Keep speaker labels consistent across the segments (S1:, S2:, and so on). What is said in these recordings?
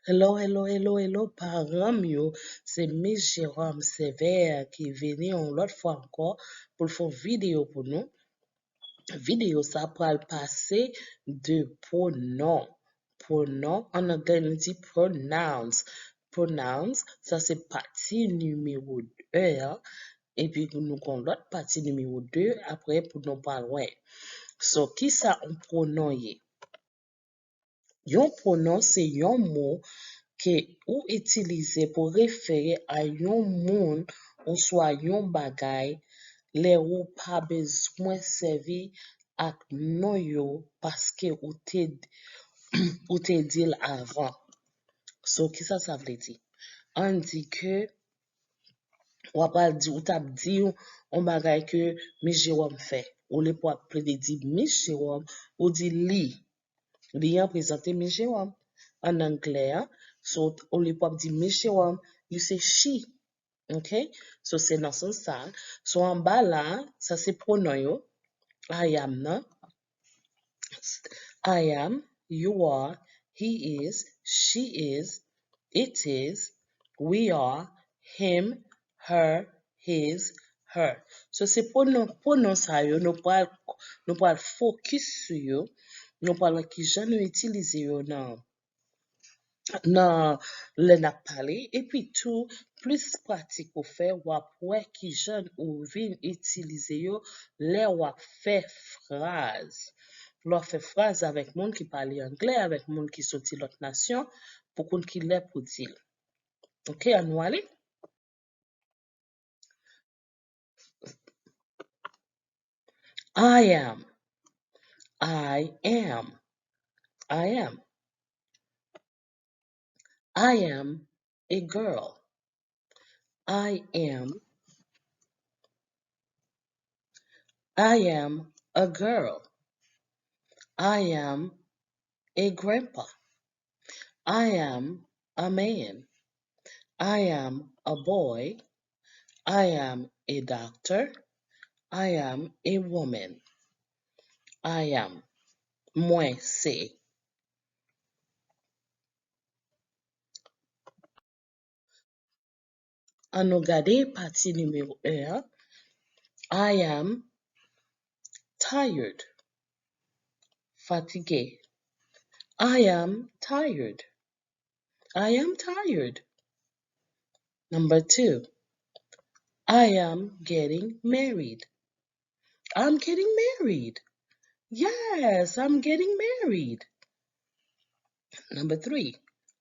S1: Hello, hello, hello, hello, parents yo. C'est Miss Jerome-Severe qui est venu l'autre fois encore pour faire vidéo pour nous. Vidéo ça pour le passer de pronoms. Pronoms, en anglais, on dit pronouns. Pronouns, ça c'est partie numéro 1. Et puis, nous avons l'autre partie numéro 2 après pour nous parler. So, qui ça un pronom yé? Yon pronom, c'est yon mot ou utilize pour référer à yon moun ou soit yon bagay le ou pas besoin servi ak non yo paske ou te dil avant. So, ki ça veut dire? On dit que ou apal ou tap di yon bagay que Miss Jerome fait. Ou le pou apple de di Miss Jerome ou di li. Li yon présente Miss Jerome. En anglais, hein? So, au lieu de dire Miss Jerome, you say she. Okay? So, c'est dans ce sens. So, en bas là, ça c'est pronom yo. I am, non? I am, you are, he is, she is, it is, we are, him, her, his, her. So, c'est pronom ça yo, nous pas focus sur yo, nous pas qui jamais utiliser yo non. Non, le n'a parlé et puis tout plus pratique pour faire wap ouais qui jeune ou vin utiliser yo les wap fait phrase. Leur fait phrase avec monde qui parle anglais, avec monde qui sorti l'autre nation pour qu'on qui l'est pour dire. OK, à nous aller. I am. I am. I am. I am a girl. I am a girl. I am a grandpa. I am a man. I am a boy. I am a doctor. I am a woman. I am. Moi, c'est. En nous garder partie numéro 1, I am tired. Fatigué. I am tired. I am tired. Number 2, I am getting married. I'm getting married. Yes, I'm getting married. Number 3,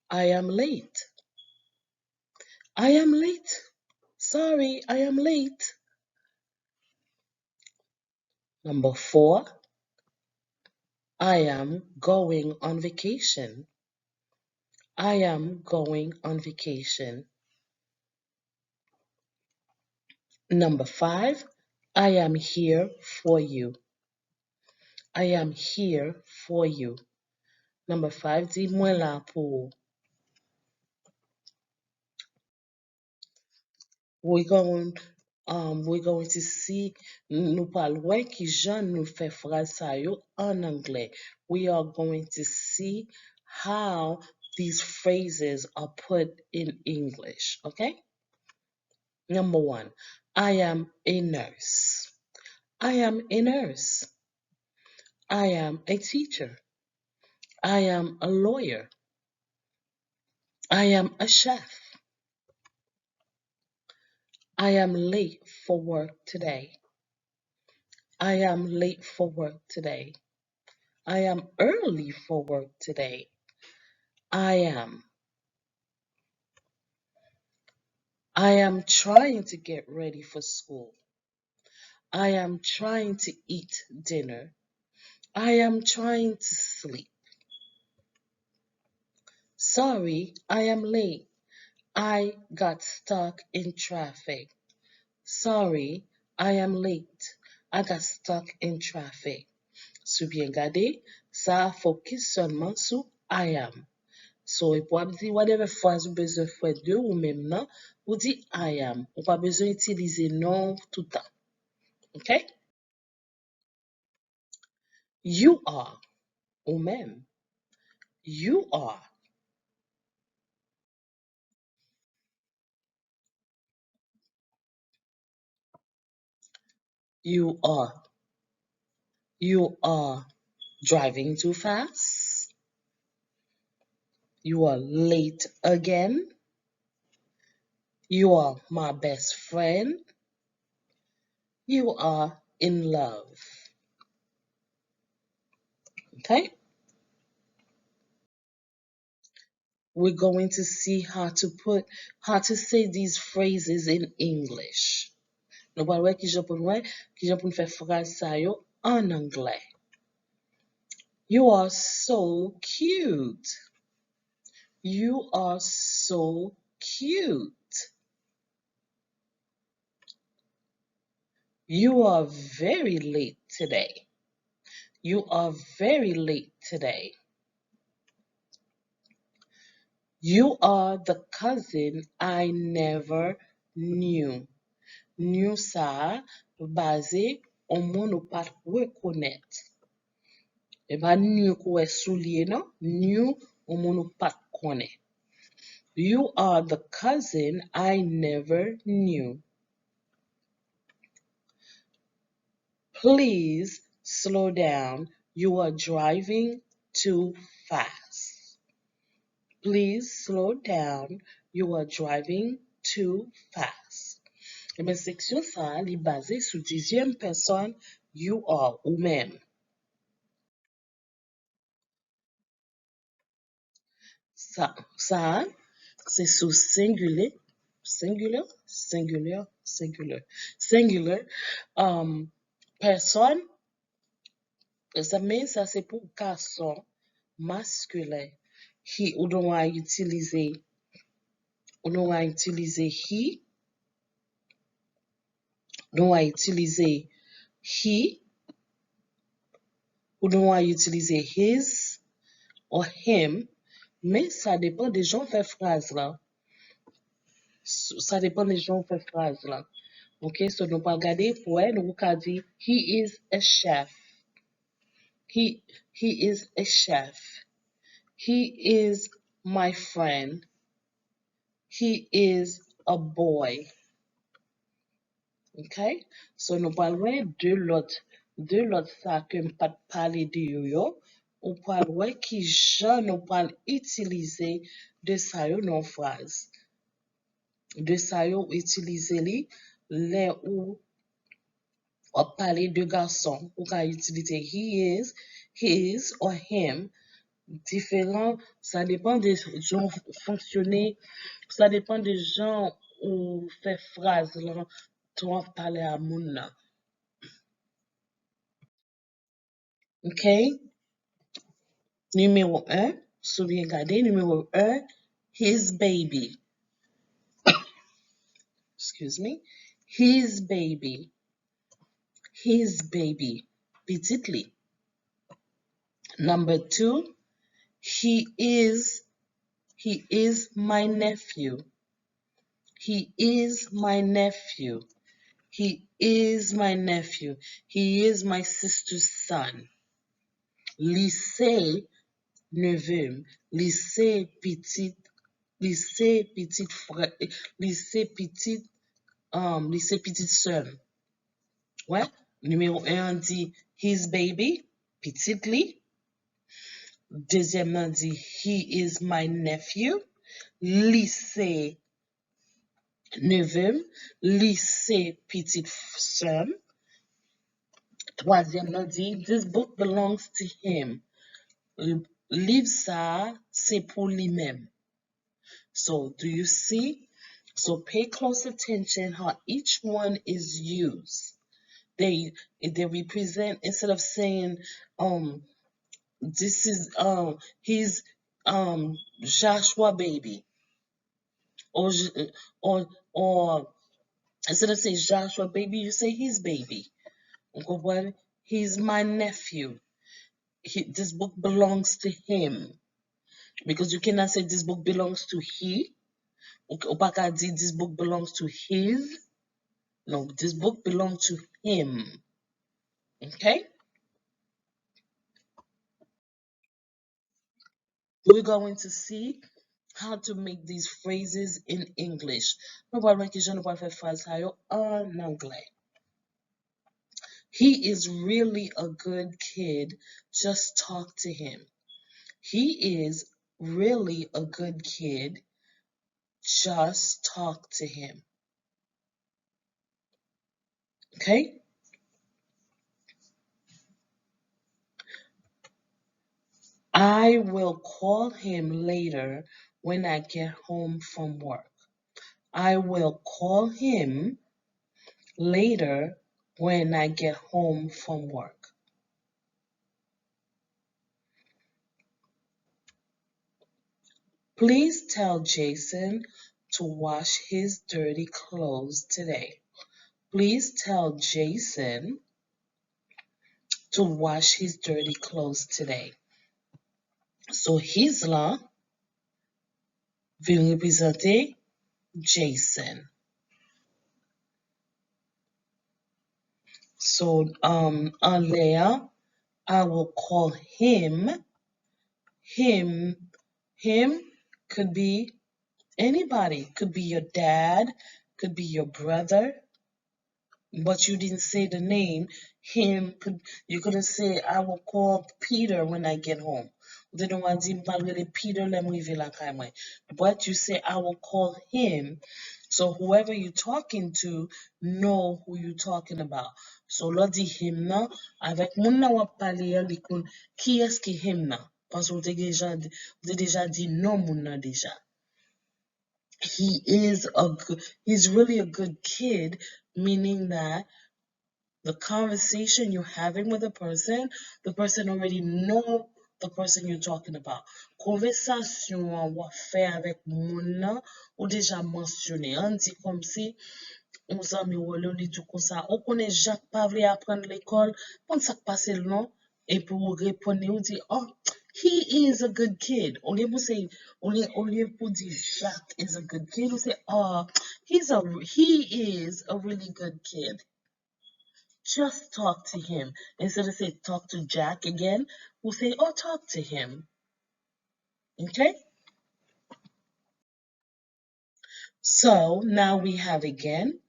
S1: I am late. I am late. Sorry, I am late. Number 4, I am going on vacation. I am going on vacation. Number 5, I am here for you. I am here for you. Number 5, dis-moi là pour. We're going to see nous parlons qui Jean nous fait phrase ça yo en anglais. We are going to see how these phrases are put in English, okay? Number 1, I am a nurse. I am a nurse. I am a teacher. I am a lawyer. I am a chef. I am late for work today. I am late for work today. I am early for work today. I am. I am trying to get ready for school. I am trying to eat dinner. I am trying to sleep. Sorry, I am late. I got stuck in traffic. Sorry, I am late. I got stuck in traffic. Sou bien gade, ça focus seulement sur I am. So, e pou ap di whatever phrase ou besoin fwe de ou même nan, ou di I am. Ou pas besoin utiliser non tout le temps. OK? You are, ou même. You are. You are. You are driving too fast. You are late again. You are my best friend. You are in love. Okay? We're going to see how to say these phrases in English. Nou pal wè ki jan pou nou fè fraz sa yo en anglais. You are so cute. You are so cute. You are very late today. You are very late today. You are the cousin I never knew. Knew sa base on moun ou pat rekonnet. E ba knew kou e souliye nan, knew on moun ou pat konnen. You are the cousin I never knew. Please slow down. You are driving too fast. Please slow down. You are driving too fast. E ben seksyon sa li base sou dizyem person you are ou même. Ça, c'est sous singulier, singular. Personne, ça c'est pour garçon masculin. He, ou on va utiliser he, on va utiliser he, ou on va utiliser his ou him, mais ça dépend des gens fait phrase là. Ça dépend des gens fait phrase là. Ok, so nous pas regarder pour elle, nous pas dire he is a chef. He is a chef. He is my friend. He is a boy. Ok, so nous parlons de l'autre ça que nous pas parler de yo. On parle qui gens nous parle utiliser de ça yo dans phrase. De ça yo utiliser li les ou parler de garçon ou ka utiliser he is, his or him. Différent, ça dépend des gens fonctionner, ça dépend des gens ou fait phrase là, toi parler à moun nan. OK? Numéro 1, souviens garder numéro 1, his baby. Excuse me. His baby. His baby. Petitly. Number 2, he is my nephew. He is my nephew. He is my nephew. He is my sister's son. Lycée neveu. Lycée petit frère. Lycée petite sœur. Ouais. Numéro 1 dit his baby. Petitly. Deuxièmement dit he is my nephew. Lycée neveu. Lycée petite sœur. Troisièmement dit this book belongs to him. Livre ça, c'est pour lui-même. So, do you see? So, pay close attention how each one is used. They represent, instead of saying, this is, he's, Joshua baby. Or, instead of saying Joshua baby, you say his baby. Okay, he's my nephew. This book belongs to him. Because you cannot say this book belongs to he. Ou pa ka di this book belongs to his. No, this book belongs to him. Okay? We're going to see how to make these phrases in English. Nou pal mwen ki jan nou pal fè phrase sa yo en anglais. He is really a good kid. Just talk to him. He is really a good kid. Just talk to him. Okay? I will call him later when I get home from work. I will call him later when I get home from work. Please tell Jason to wash his dirty clothes today. Please tell Jason to wash his dirty clothes today. So his là vient représenter Jason. So en l'air, I will call him. Him could be anybody. Could be your dad, could be your brother, but you didn't say the name. Him could you couldn't say I will call Peter when I get home. They don't want to Peter let me but you say I will call him. So whoever you're talking to know who you're talking about. So là dit him nan avec moun nan wap pale an li kon qui est-ce qui him nan parce que vous avez déjà dit non moun nan déjà. He's really a good kid, meaning that the conversation you're having with the person already know the person you're talking about. Conversation ou fait avec moun nan ou déjà mentionné. On dit comme si on zami ou li tout comme ça. On connaît Jacques pas vle apprendre l'école, on ça passe le nom et pour répondre on dit oh he is a good kid. On lieu pour say on lieu pour dire Jacques is a good kid, on say oh he is a really good kid. Just talk to him. Instead of say talk to Jack again, we'll say, oh, talk to him. Okay? So now we have again,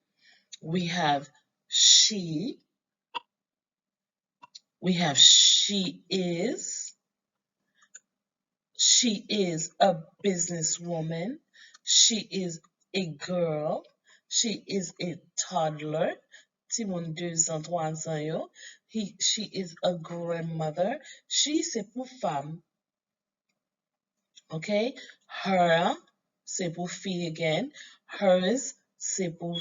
S1: we have she is, she is a businesswoman, she is a girl, she is a toddler, Timon 2 ans, 3 ans yo. She is a grandmother, she c'est pour femme. Okay? Her, c'est pour fille again. Hers, c'est pour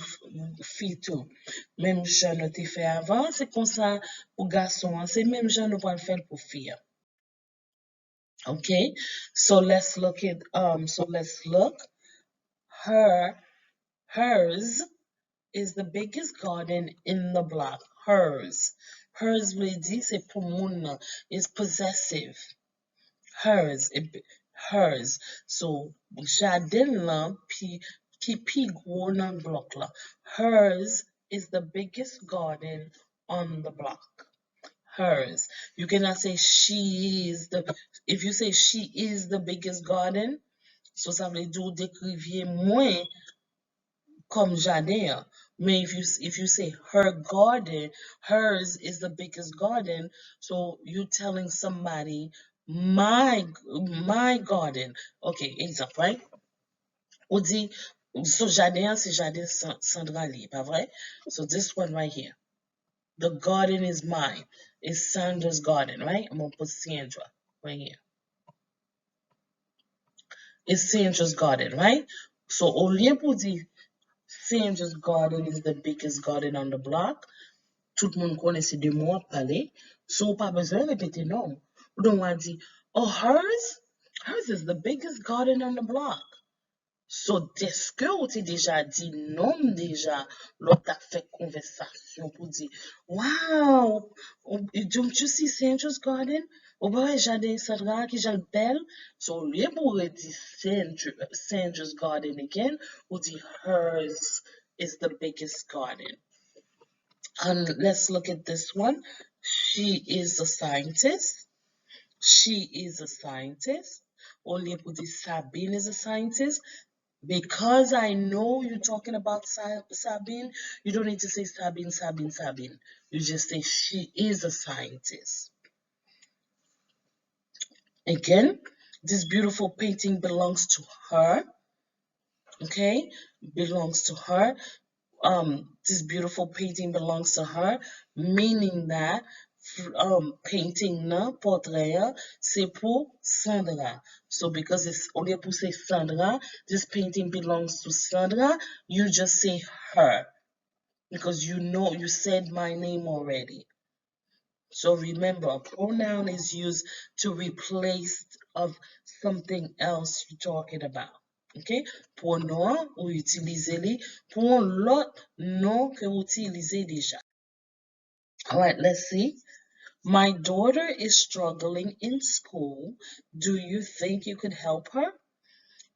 S1: fille tout. Même genre nous t'ai fait avant, c'est comme ça pour garçon, c'est même genre nous va le faire pour fille. Okay? So let's look. Hers is the biggest garden in the block. Hers. Hers veut dire c'est pour moun, is possessive. Hers, hers. So, jardin là, pi gros nan block là. Hers is the biggest garden on the block. Hers. You cannot say she is the. If you say she is the biggest garden, so ça veut dire décrivier moins comme jardin. Mais if you say her garden, hers is the biggest garden, so you're telling somebody my garden. Okay, exemple, right? On dit so jardin c'est jardin Sandrali, pas vrai? So this one right here. The garden is mine. It's Sandra's garden, right? I'm gonna put Sandra right here. It's Sandra's garden, right? So au lieu pour dire Sandra's garden is the biggest garden on the block. Tout le monde connaît ces deux mots à parler. So, pas besoin de répéter non. Ou donc, on dit, oh, hers is the biggest garden on the block. So, est-ce que vous avez déjà dit non déjà, l'autre a fait conversation pour dire, wow, don't you see Sandra's garden? Ou pas, jardin Sandra qui est belle. So, au lieu pour dire Sandra's garden again, ou dit hers is the biggest garden. And let's look at this one. She is a scientist. She is a scientist. Only put Sabine is a scientist. Because I know you're talking about Sabine, you don't need to say Sabine, Sabine, Sabine. You just say she is a scientist. Again, this beautiful painting belongs to her. Okay, belongs to her. This beautiful painting belongs to her, meaning that painting na portrait c'est pour Sandra. So because it's only pour say Sandra, this painting belongs to Sandra. You just say her because you know you said my name already. So remember, a pronoun is used to replace of something else you're talking about. OK? Pronom, ou utilisez-les pour l'autre nom que vous utilisez déjà. All right, let's see. My daughter is struggling in school. Do you think you could help her?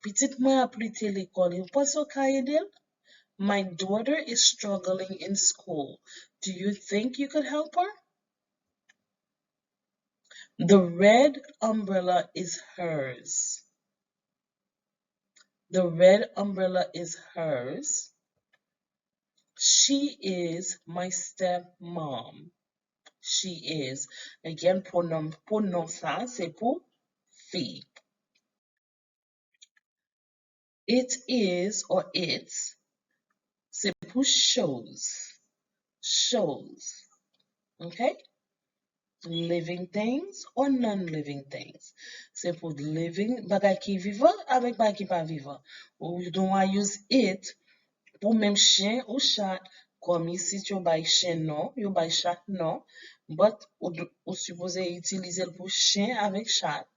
S1: Petite moi appriti l'école. Vous pensez qu'à My daughter is struggling in school. Do you think you could help her? The red umbrella is hers. The red umbrella is hers. She is my stepmom. She is. Again, pronom ça, c'est pour fille. It is or it's, c'est pour shows. Shows. Okay? Living things or non-living things. C'est pour living, bagay qui vivant avec bagay qui pas vivant. Ou you don't want to use it pour même chien ou chat. Comme ici, tu as chien non, you buy chat non, but ou supposé utiliser pour chien avec chat.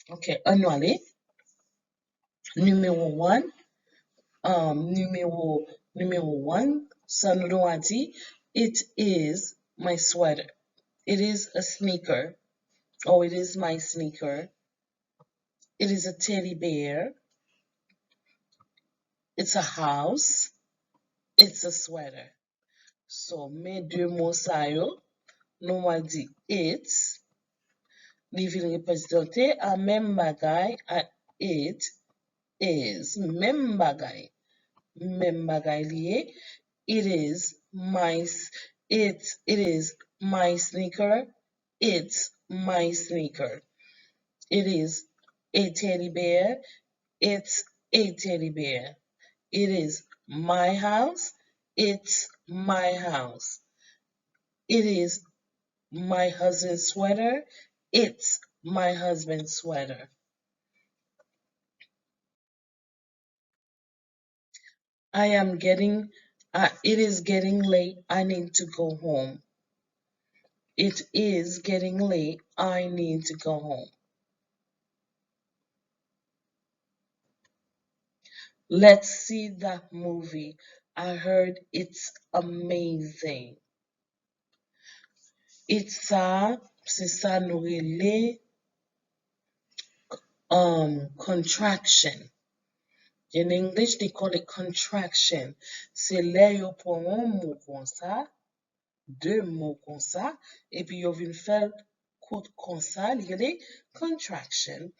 S1: Ok, on va aller. Numéro 1. Numéro 1, ça nous a dit, it is my sweater. It is a sneaker. Oh, it is my sneaker. It is a teddy bear. It's a house. It's a sweater. So, mes deux mots ça yo, nous a dit it's, li vin représenter a même bagay, a it is, même bagay. Même bagay lié. It is my, it is my sneaker. It's my sneaker. It is a teddy bear. It's a teddy bear. It is my house. It's my house. It is my husband's sweater. It's my husband's sweater. It is getting late. I need to go home. It is getting late. I need to go home. Let's see that movie. I heard it's amazing. It's c'est ça nous relait, contraction. In English, they call it contraction. C'est là yo prend un mot comme ça, deux mots comme ça, et puis yo vient faire comme ça, il contraction.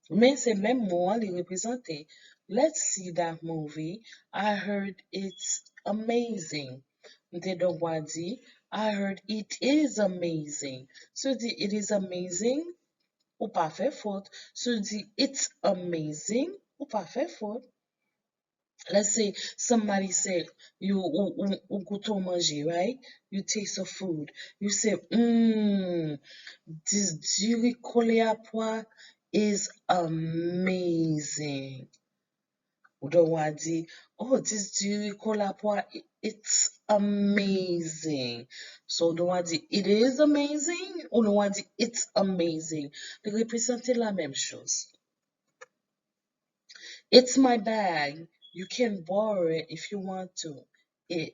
S1: Mais c'est même mot les représenter. Let's see that movie. I heard it's amazing. They don't want to. I heard it is amazing. So the it is amazing ou pas fait faute. So the it's amazing ou pas fait faute. Let's say somebody said you go to manger, right? You taste the food. You say, this du collé à pois is amazing. Ou don't want to, oh, this du collé à pois, it's amazing. So don't want to, it is amazing, ou don't want to, it's amazing. They represent la même chose. It's my bag. You can borrow it if you want to. It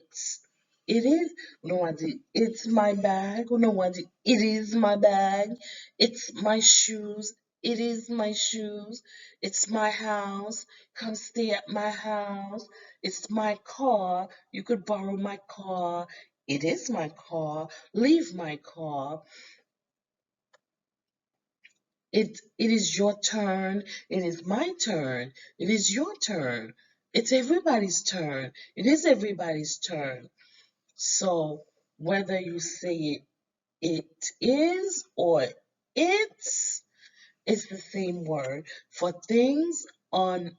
S1: is no idea. It's my bag. No idea. It is my bag. It's my shoes. It is my shoes. It's my house. Come stay at my house. It's my car. You could borrow my car. It is my car. Leave my car. It is your turn. It is my turn. It is your turn. It's everybody's turn. It is everybody's turn. So whether you say it is or it's the same word for things on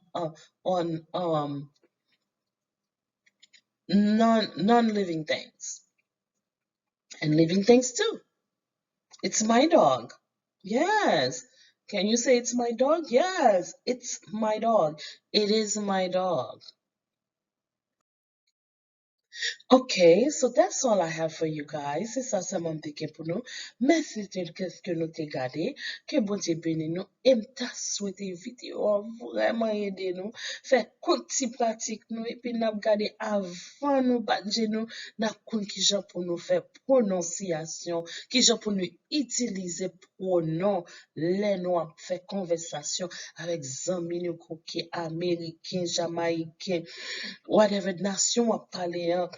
S1: non-living things and living things too. It's my dog. Yes. Can you say it's my dog? Yes, it's my dog. It is my dog. Okay, so that's all I have for you guys. C'est ça seulement m'teke pour nous. Merci de qu'est-ce que nous t'ai gardé. Que bon Dieu bénisse nous. Et m'ta souhaité vidéo a vraiment aidé nous. Fait petit pratique nous et puis n'a gardé avant nous badje nous n'a kon ki jan pour nous faire prononciation, qui jan pour nous utiliser pronom les nous a fait conversation avec amis nous qui américain, jamaïcain, whatever nation a parlé hein,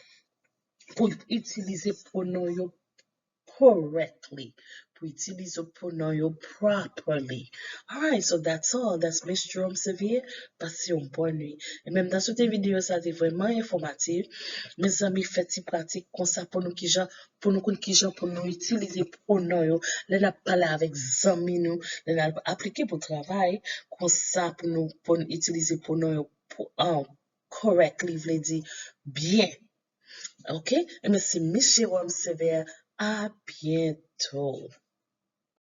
S1: pour utiliser pronom yo correctly, pour utiliser pronom yo properly. Alright, so that's all. That's Miss Jerome-Severe. Passez une bonne nuit. Et même dans cette vidéo, ça a été vraiment informatif. Mes amis, faites pratique comme ça pour nous qui gens, pour nous qui gens, pour nous utiliser pronom yo. Là, n'a parler avec amis nous, là, n'a appliquer pour travail comme ça pour nous utiliser pronom yo pour correctly, veut dire bien. OK? Et c'est Miss Jerome-Severe. À bientôt.